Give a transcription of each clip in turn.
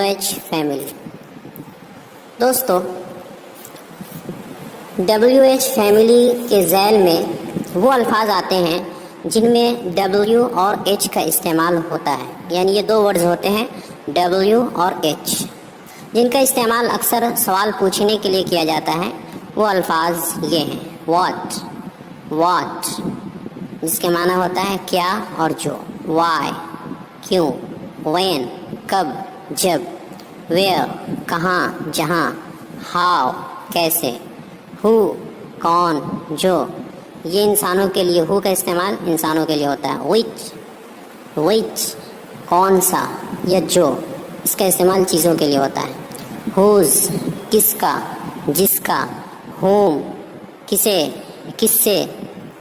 WH family. دوستو WH family کے ذیل میں وہ الفاظ آتے ہیں جن میں W اور H کا استعمال ہوتا ہے. یعنی یہ دو ورڈز ہوتے ہیں W اور H جن کا استعمال اکثر سوال پوچھنے کے لیے کیا جاتا ہے. وہ الفاظ یہ ہیں: واٹ جس کے معنی ہوتا ہے کیا اور جو، وائی کیوں، وین کب جب، ویئر کہاں جہاں، ہاؤ کیسے، ہو کون جو. یہ انسانوں کے لیے ہو کا استعمال انسانوں کے لیے ہوتا ہے. وچ کون سا یا جو، اس کا استعمال چیزوں کے لیے ہوتا ہے. ہوز کس کا جس کا، ہوم کسے کس سے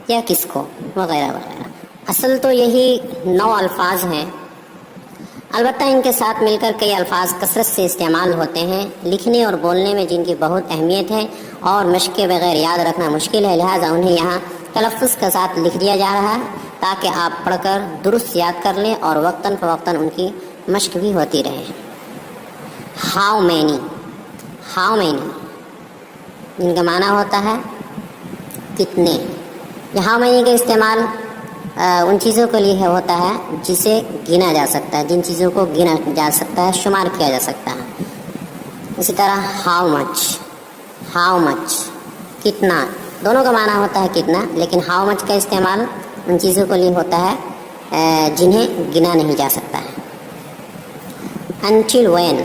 یا کس کو، وغیرہ وغیرہ. اصل تو یہی 9 الفاظ ہیں. البتہ ان کے ساتھ مل کر کئی الفاظ کثرت سے استعمال ہوتے ہیں. لکھنے اور بولنے میں جن کی بہت اہمیت ہے اور مشق کے بغیر یاد رکھنا مشکل ہے، لہٰذا انہیں یہاں تلفظ کے ساتھ لکھ دیا جا رہا ہے تاکہ آپ پڑھ کر درست یاد کر لیں اور وقتاً فوقتاً ان کی مشق بھی ہوتی رہے. ہاؤ مینی جن کا معنی ہوتا ہے کتنے. یہ ہاؤ مینی کا استعمال ان چیزوں کے لیے ہوتا ہے جسے گنا جا سکتا ہے، جن چیزوں کو گنا جا سکتا ہے، شمار کیا جا سکتا ہے. اسی طرح ہاؤ مچ کتنا. دونوں کا معنی ہوتا ہے کتنا، لیکن ہاؤ مچ کا استعمال ان چیزوں کے لیے ہوتا ہے جنہیں گنا نہیں جا سکتا ہے. انٹل وین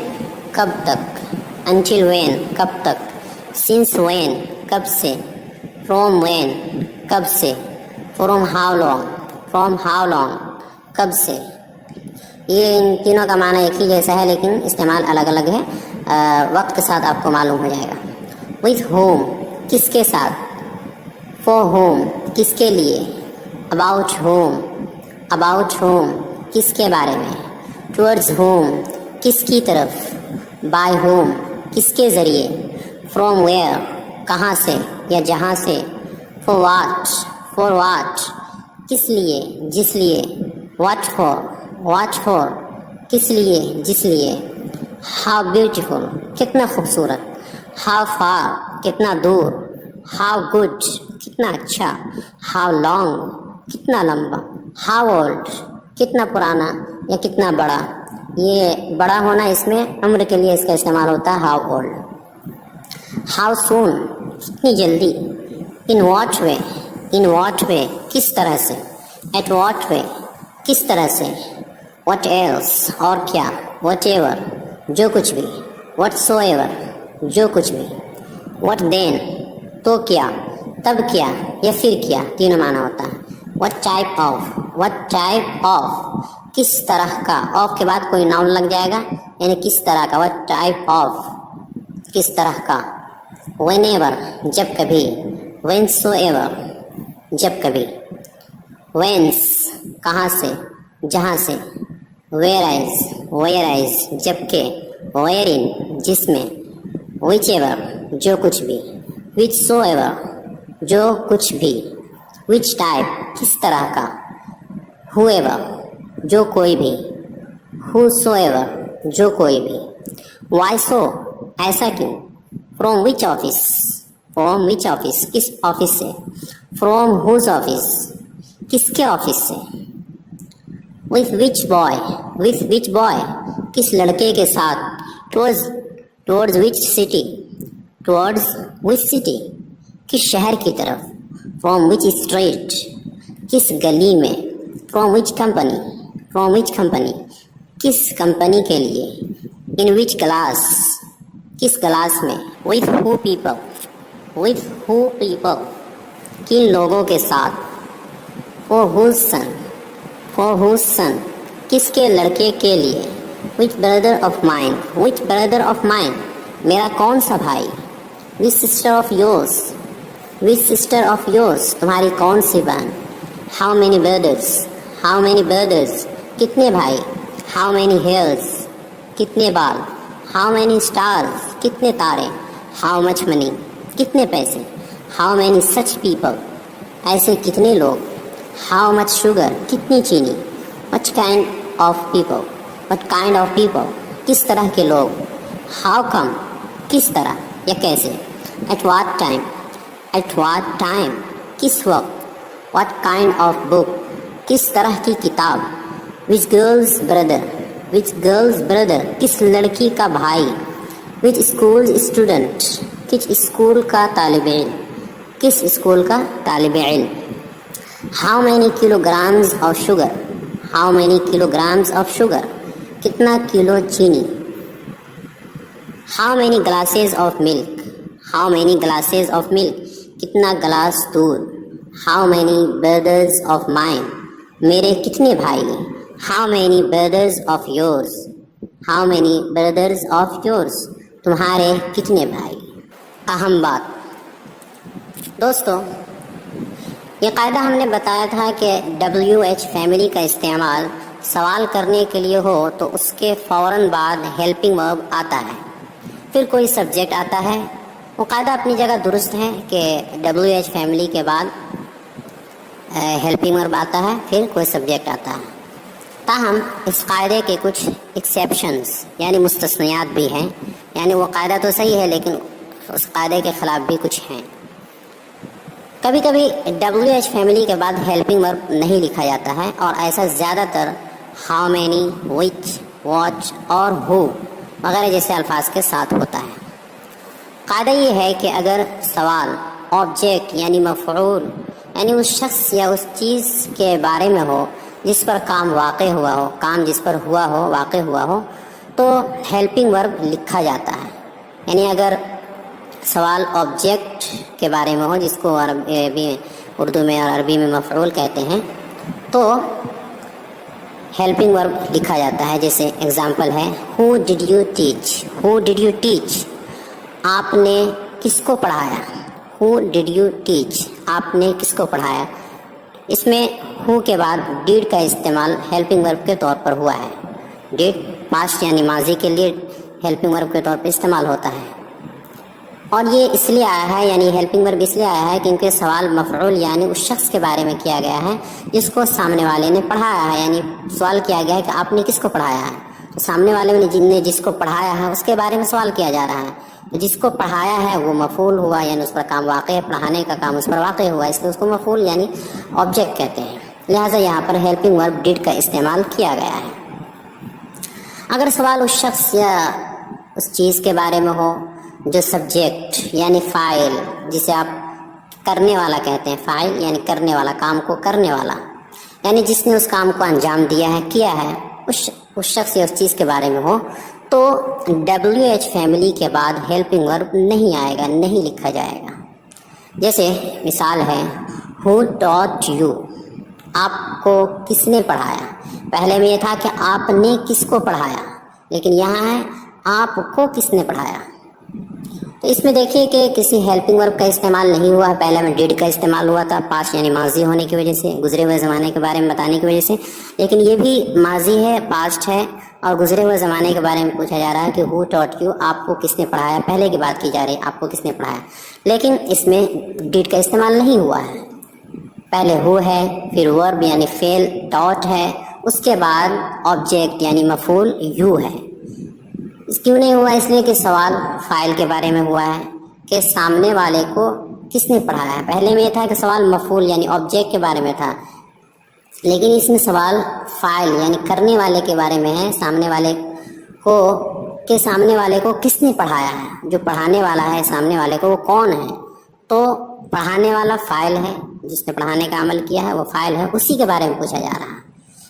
کب تک. سنس وین کب سے. فروم وین کب سے. فروم ہاؤ لانگ کب سے. یہ ان تینوں کا معنی ایک ہی جیسا ہے لیکن استعمال الگ الگ ہے. وقت کے ساتھ آپ کو معلوم ہو جائے گا. وتھ ہوم کس کے ساتھ. فور ہوم کس کے لیے. اباؤٹ ہوم کس کے بارے میں. ٹورڈز ہوم کس کی طرف. بائی ہوم کس کے ذریعے. فرام ویئر کہاں سے یا جہاں سے. فور واٹ کس لیے جس لیے. واٹ فور کس لیے جس لیے. ہاؤ بیوٹیفل کتنا خوبصورت. ہاؤ فار کتنا دور. ہاؤ گڈ کتنا اچھا. ہاؤ لانگ کتنا لمبا. ہاؤ اولڈ کتنا پرانا یا کتنا بڑا. یہ بڑا ہونا اس میں عمر کے لیے اس کا استعمال ہوتا ہے ہاؤ اولڈ. ہاؤ سون کتنی جلدی. ان واٹ وے کس طرح سے. ایٹ واٹ وے کس طرح سے. واٹ ایلس اور کیا. واٹ ایور جو کچھ بھی. واٹ سو ایور جو کچھ بھی. واٹ دین تو کیا، تب کیا یا پھر کیا، تینوں معنی ہوتا ہے. واٹ ٹائپ آف کس طرح کا. آف کے بعد کوئی ناؤن لگ جائے گا یعنی کس طرح کا. واٹ ٹائپ آف کس طرح کا. وین ایور جب کبھی. وین سو ایور جب کبھی. وینس کہاں سے جہاں سے. ویئر ایز جب کہ. ویئر ان جس میں. وچ ایور جو کچھ بھی. وچ سو ایور جو کچھ بھی. وچ ٹائپ کس طرح کا. ہو ایور جو کوئی بھی. ہو سو ایور جو کوئی بھی. وائی سو ایسا کیوں. فرام وچ آفس کس آفس سے. فرام ہوز آفس کس کے آفس سے. وتھ وچ بوائے کس لڑکے کے ساتھ. ٹورڈز وچ سٹی کس شہر کی طرف. فرام وچ اسٹریٹ کس گلی میں. فرام وچ کمپنی کس کمپنی کے لیے. ان وچ کلاس کس کلاس میں. وتھ ہو پیپل کن لوگوں کے ساتھ. فور ہوز سن کس کے لڑکے کے لیے. وچ بردر آف مائن میرا کون سا بھائی. وچ سسٹر آف یورس تمہاری کون سی بہن. ہاؤ مینی بردرز کتنے بھائی. ہاؤ مینی ہیئرز کتنے بال. ہاؤ مینی اسٹارز کتنے تارے. ہاؤ مچ منی کتنے پیسے. ہاؤ مینی سچ پیپل ایسے کتنے لوگ. ہاؤ مچ شوگر کتنی چینی. وٹ کائنڈ آف پیپل کس طرح کے لوگ. ہاؤ کم کس طرح یا کیسے. At what time at what time کس وقت. واٹ کائنڈ آف بک کس طرح کی کتاب. وچ گرلز بردر کس لڑکی کا بھائی. وچ اسکول اسٹوڈنٹ کس اسکول کا طالب علم. کس اسکول کا طالب علم. How many kilo grams of sugar. How many kilo grams of sugar کتنا کلو چینی. How many glasses of milk. How many glasses of milk کتنا گلاس دودھ. How many brothers of mine میرے کتنے بھائی. How many brothers of yours. How many brothers of yours تمہارے کتنے بھائی. اہم بات دوستو، یہ قاعدہ ہم نے بتایا تھا کہ WH فیملی کا استعمال سوال کرنے کے لیے ہو تو اس کے فوراً بعد ہیلپنگ ورب آتا ہے، پھر کوئی سبجیکٹ آتا ہے. وہ قاعدہ اپنی جگہ درست ہے کہ WH فیملی کے بعد ہیلپنگ ورب آتا ہے، پھر کوئی سبجیکٹ آتا ہے. تاہم اس قاعدے کے کچھ ایکسیپشنز یعنی مستثنیات بھی ہیں. یعنی وہ قاعدہ تو صحیح ہے لیکن اس قاعدے کے خلاف بھی کچھ ہیں. کبھی کبھی WH فیملی کے بعد ہیلپنگ ورب نہیں لکھا جاتا ہے، اور ایسا زیادہ تر ہاؤ مینی، وچ، واچ اور ہو وغیرہ جیسے الفاظ کے ساتھ ہوتا ہے. قاعدہ یہ ہے کہ اگر سوال آبجیکٹ یعنی مفعول یعنی اس شخص یا اس چیز کے بارے میں ہو جس پر کام واقع ہوا ہو، کام جس پر ہوا ہو، واقع ہوا ہو، تو ہیلپنگ ورب لکھا جاتا ہے. یعنی اگر سوال آبجیکٹ کے بارے میں ہو جس کو اردو میں اور عربی میں مفعول کہتے ہیں تو ہیلپنگ ورب لکھا جاتا ہے. جیسے اگزامپل ہے who did you teach. Who did you teach آپ نے کس کو پڑھایا. ہو ڈڈ یو ٹیچ آپ نے کس کو پڑھایا. اس میں ہو کے بعد ڈیڈ کا استعمال ہیلپنگ ورب کے طور پر ہوا ہے. ڈیڈ پاسٹ یعنی ماضی کے لیے ہیلپنگ ورب کے طور پر استعمال ہوتا ہے، اور یہ اس لیے آیا ہے، یعنی ہیلپنگ ورب اس لیے آیا ہے کیونکہ سوال مفعول یعنی اس شخص کے بارے میں کیا گیا ہے جس کو سامنے والے نے پڑھایا ہے. یعنی سوال کیا گیا ہے کہ آپ نے کس کو پڑھایا ہے، تو سامنے والے نے جس کو پڑھایا ہے اس کے بارے میں سوال کیا جا رہا ہے. تو جس کو پڑھایا ہے وہ مفعول ہوا، یعنی اس پر کام واقع ہے، پڑھانے کا کام اس پر واقع ہوا، اس لیے اس کو مفعول یعنی آبجیکٹ کہتے ہیں. لہٰذا یہاں پر ہیلپنگ ورب ڈیڈ کا استعمال کیا گیا ہے. اگر سوال اس شخص یا اس چیز کے بارے میں ہو جو سبجیکٹ یعنی فاعل، جسے آپ کرنے والا کہتے ہیں، فاعل یعنی کرنے والا، کام کو کرنے والا، یعنی جس نے اس کام کو انجام دیا ہے، کیا ہے، اس شخص یا اس چیز کے بارے میں ہو تو WH فیملی کے بعد ہیلپنگ ورب نہیں آئے گا، نہیں لکھا جائے گا. جیسے مثال ہے ہو ٹاٹ یو آپ کو کس نے پڑھایا. پہلے میں یہ تھا کہ آپ نے کس کو پڑھایا، لیکن یہاں ہے آپ کو کس نے پڑھایا. تو اس میں دیکھیے کہ کسی ہیلپنگ ورب کا استعمال نہیں ہوا ہے. پہلے میں ڈیڈ کا استعمال ہوا تھا، پاسٹ یعنی ماضی ہونے کی وجہ سے، گزرے ہوئے زمانے کے بارے میں بتانے کی وجہ سے. لیکن یہ بھی ماضی ہے، پاسٹ ہے، اور گزرے ہوئے زمانے کے بارے میں پوچھا جا رہا ہے کہ ہو ٹاٹ یو آپ کو کس نے پڑھایا. پہلے کی بات کی جا رہی ہے آپ کو کس نے پڑھایا، لیکن اس میں ڈیڈ کا استعمال نہیں ہوا ہے. پہلے ہو ہے، پھر ورب یعنی فعل ٹاٹ ہے، اس کے بعد آبجیکٹ یعنی مفعول یو ہے. اس کیوں نہیں ہوا؟ اس لیے کہ سوال فاعل کے بارے میں ہوا ہے کہ سامنے والے کو کس نے پڑھایا ہے. پہلے میں یہ تھا کہ سوال مفعول یعنی آبجیکٹ کے بارے میں تھا، لیکن اس میں سوال فاعل یعنی کرنے والے کے بارے میں ہے، سامنے والے کو، کہ سامنے والے کو کس نے پڑھایا ہے. جو پڑھانے والا ہے سامنے والے کو وہ کون ہے، تو پڑھانے والا فاعل ہے، جس نے پڑھانے کا عمل کیا ہے وہ فاعل ہے، اسی کے بارے میں پوچھا جا رہا ہے.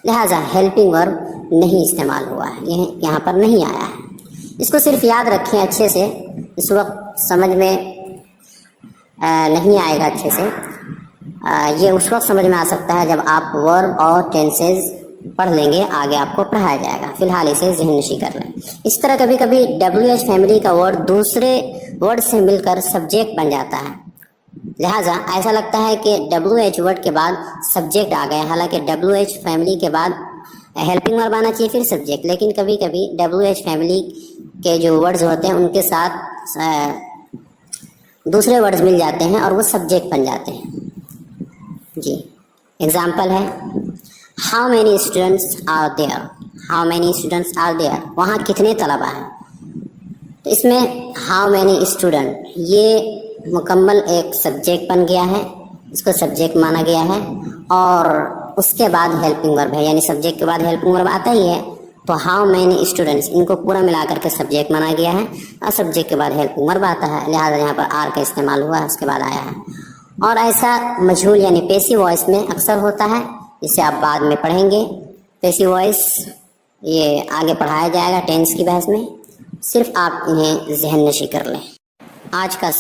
لہٰذا ہیلپنگ ورب نہیں استعمال ہوا ہے، یہ یہاں پر نہیں آیا ہے. اس کو صرف یاد رکھیں اچھے سے، اس وقت سمجھ میں نہیں آئے گا اچھے سے. یہ اس وقت سمجھ میں آ سکتا ہے جب آپ ورب اور ٹینسز پڑھ لیں گے، آگے آپ کو پڑھایا جائے گا. فی الحال اسے ذہن نشی کر لیں. اس طرح کبھی کبھی WH فیملی کا ورڈ دوسرے ورڈ سے مل کر سبجیکٹ بن جاتا ہے. لہٰذا ایسا لگتا ہے کہ WH ورڈ کے بعد سبجیکٹ آ گیا، حالانکہ WH فیملی کے بعد ہیلپنگ ورب آنا چاہیے پھر سبجیکٹ. لیکن کبھی کبھی WH فیملی کے جو ورڈز ہوتے ہیں ان کے ساتھ دوسرے ورڈز مل جاتے ہیں اور وہ سبجیکٹ بن جاتے ہیں. جی اگزامپل ہے how many students are there. How many students are there, وہاں کتنے طلبہ ہیں. تو اس میں ہاؤ مینی اسٹوڈنٹ یہ مکمل ایک سبجیکٹ بن گیا ہے، اس کو سبجیکٹ مانا گیا ہے، اور اس کے بعد ہیلپنگ ورب ہے، یعنی سبجیکٹ کے بعد ہیلپنگ ورب آتا ہی ہے. تو ہاؤ مینی اسٹوڈنٹس ان کو پورا ملا کر کے سبجیکٹ مانا گیا ہے، اور سبجیکٹ کے بعد ہیلپنگ ورب آتا ہے، لہٰذا یہاں پر آر کا استعمال ہوا ہے، اس کے بعد آیا ہے. اور ایسا مجہول یعنی پیسیو وائس میں اکثر ہوتا ہے، اسے آپ بعد میں پڑھیں گے. پیسیو وائس یہ آگے پڑھایا جائے گا ٹینس کی بحث میں، صرف آپ انہیں ذہن نشی کر لیں. آج کا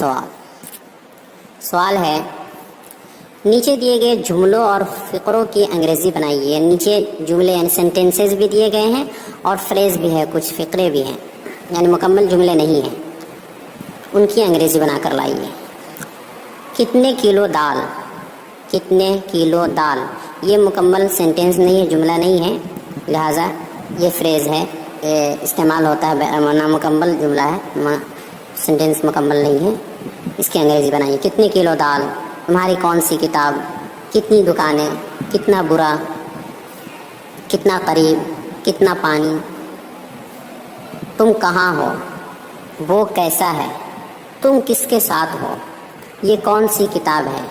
سوال ہے نیچے دیے گئے جملوں اور فقروں کی انگریزی بنائیے. نیچے جملے یعنی سینٹینسز بھی دیے گئے ہیں اور فریز بھی ہے، کچھ فقرے بھی ہیں، یعنی مکمل جملے نہیں ہیں، ان کی انگریزی بنا کر لائیے. کتنے کلو دال، کتنے کلو دال، یہ مکمل سینٹینس نہیں ہے، جملہ نہیں ہے، لہٰذا یہ فریز ہے، استعمال ہوتا ہے، نامکمل جملہ ہے، سینٹینس مکمل نہیں ہے. اس کی انگریزی بنائیے. کتنے کلو دال، تمہاری کون سی کتاب، کتنی دکانیں، کتنا برا، کتنا قریب، کتنا پانی، تم کہاں ہو، وہ کیسا ہے، تم کس کے ساتھ ہو، یہ کون سی کتاب ہے،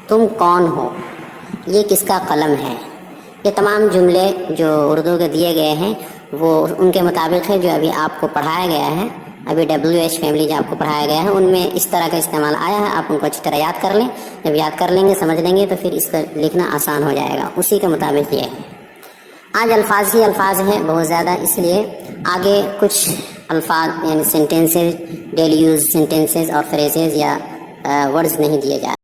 تم کون ہو، یہ کس کا قلم ہے. یہ تمام جملے جو اردو کے دیے گئے ہیں وہ ان کے مطابق ہے جو ابھی آپ کو پڑھایا گیا ہے، ابھی WH فیملی جو آپ کو پڑھایا گیا ہے ان میں اس طرح کا استعمال آیا ہے. آپ ان کو اچھی طرح یاد کر لیں، جب یاد کر لیں گے سمجھ لیں گے تو پھر اس کا لکھنا آسان ہو جائے گا. اسی کے مطابق یہ ہے. آج الفاظ ہی الفاظ ہیں بہت زیادہ، اس لیے آگے کچھ الفاظ یعنی سینٹینسز، ڈیلی یوز سینٹینسز اور فریزز یا ورڈز نہیں دیے جائے.